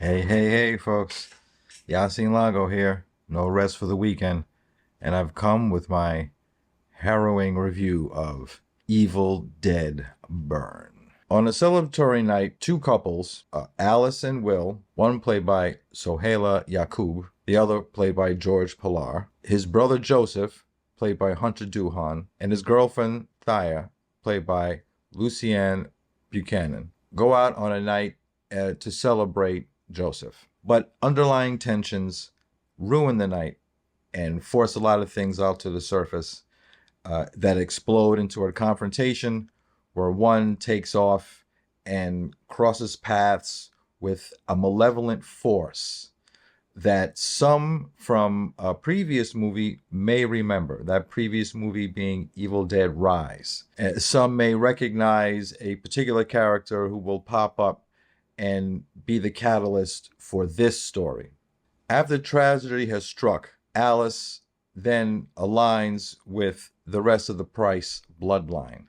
Hey, folks. Yasin Lago here. No rest for the weekend. And I've come with my harrowing review of Evil Dead Burn. On a celebratory night, two couples, Alice and Will, one played by Souheila Yacoub, the other played by George Pullar, his brother Joseph, played by Hunter Doohan, and his girlfriend Thya, played by Luciane Buchanan, go out on a night to celebrate Joseph. But underlying tensions ruin the night and force a lot of things out to the surface that explode into a confrontation where one takes off and crosses paths with a malevolent force that some from a previous movie may remember, that previous movie being Evil Dead Rise. Some may recognize a particular character who will pop up and be the catalyst for this story. After tragedy has struck, Alice then aligns with the rest of the Price bloodline,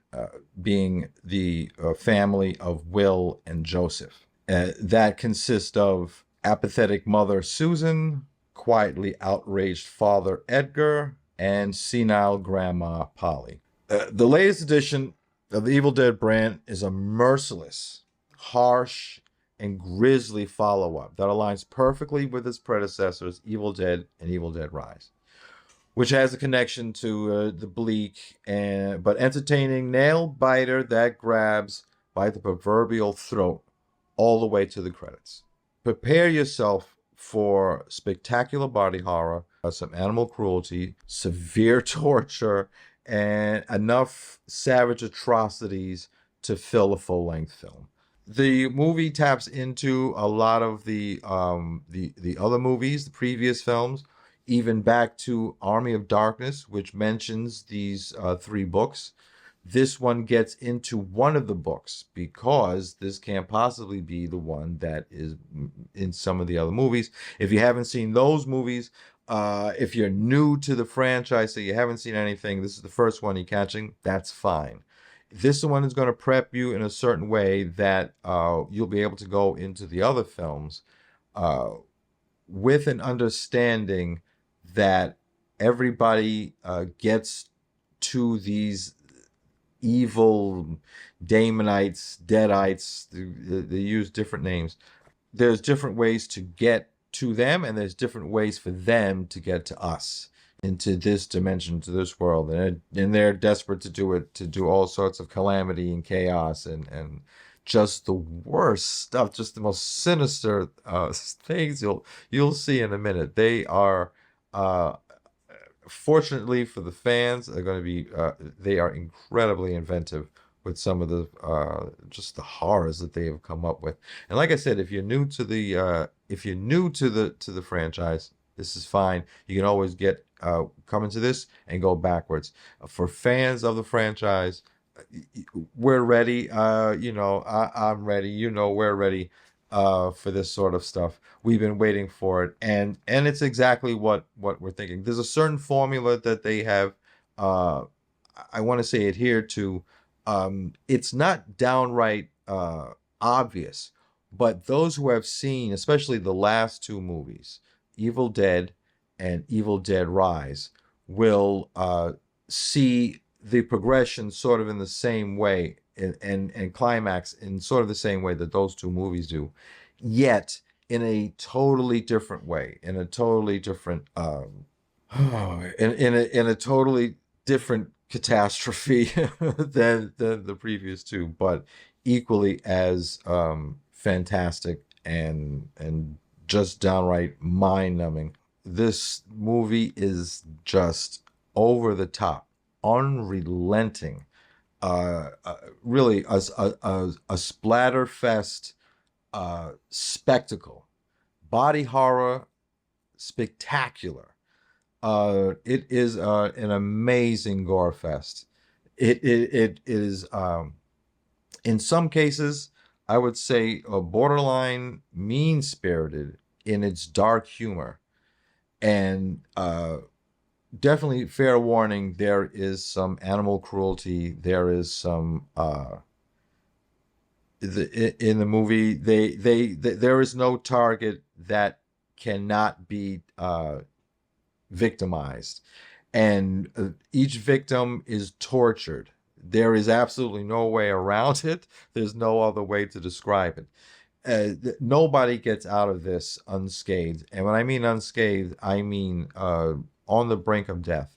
being the family of Will and Joseph. That consists of apathetic mother Susan, quietly outraged father Edgar, and senile grandma Polly. The latest edition of the Evil Dead brand is a merciless, harsh, and grisly follow-up that aligns perfectly with its predecessors, Evil Dead and Evil Dead Rise, which has a connection to the bleak but entertaining nail biter that grabs by the proverbial throat all the way to the credits. Prepare yourself for spectacular body horror, some animal cruelty, severe torture, and enough savage atrocities to fill a full-length film. The movie taps into a lot of the other movies, the previous films, even back to Army of Darkness, which mentions these three books. This one gets into one of the books because this can't possibly be the one that is in some of the other movies. If you haven't seen those movies, if you're new to the franchise, so you haven't seen anything, this is the first one you're catching, that's fine. This one is going to prep you in a certain way that you'll be able to go into the other films with an understanding that everybody gets to these evil demonites, deadites. They use different names. There's different ways to get to them, and there's different ways for them to get to us, into this dimension, to this world, and they're desperate to do it, to do all sorts of calamity and chaos and just the worst stuff, just the most sinister things you'll see in a minute. They are fortunately for the fans, are going to be they are incredibly inventive with some of the just the horrors that they have come up with. And like I said, if you're new to the franchise, this is fine. You can always get come into this and go backwards. For fans of the franchise, we're ready. I'm ready. We're ready for this sort of stuff. We've been waiting for it, and it's exactly what we're thinking. There's a certain formula that they have. I want to say adhere to. It's not downright obvious, but those who have seen, especially the last two movies, Evil Dead and Evil Dead Rise, will see the progression sort of in the same way and climax in sort of the same way that those two movies do, yet in a totally different way, in a totally different in a totally different catastrophe than the previous two, but equally as fantastic and just downright mind-numbing. This movie is just over the top, unrelenting, really a splatter fest spectacle, body horror, spectacular. It is an amazing gore fest. It is in some cases, I would say, a borderline mean-spirited in its dark humor, and definitely fair warning, there is some animal cruelty, there is some in the movie, there is no target that cannot be victimized, and each victim is tortured. There is absolutely no way around it. There's no other way to describe it. Nobody gets out of this unscathed, and when I mean unscathed, I mean on the brink of death.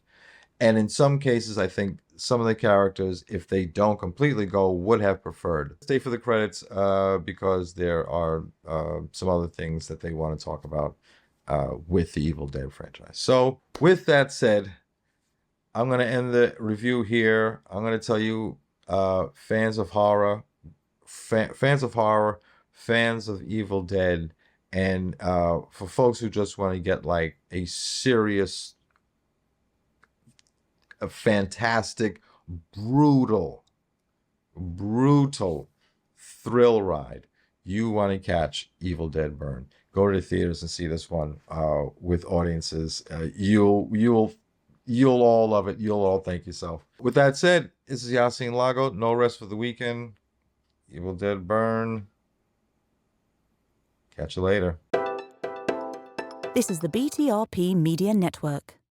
And in some cases, I think some of the characters, if they don't completely go, would have preferred. Stay for the credits because there are some other things that they want to talk about with the Evil Dead franchise. So, with that said, I'm going to end the review here. I'm going to tell you, fans of horror, fans of Evil Dead, and for folks who just want to get like a serious, a fantastic, brutal thrill ride, you want to catch Evil Dead Burn. Go to the theaters and see this one with audiences. You'll all love it. You'll all thank yourself. With that said, this is Yasin Lago. No rest for the weekend. Evil Dead Burn. Catch you later. This is the BTRP Media Network.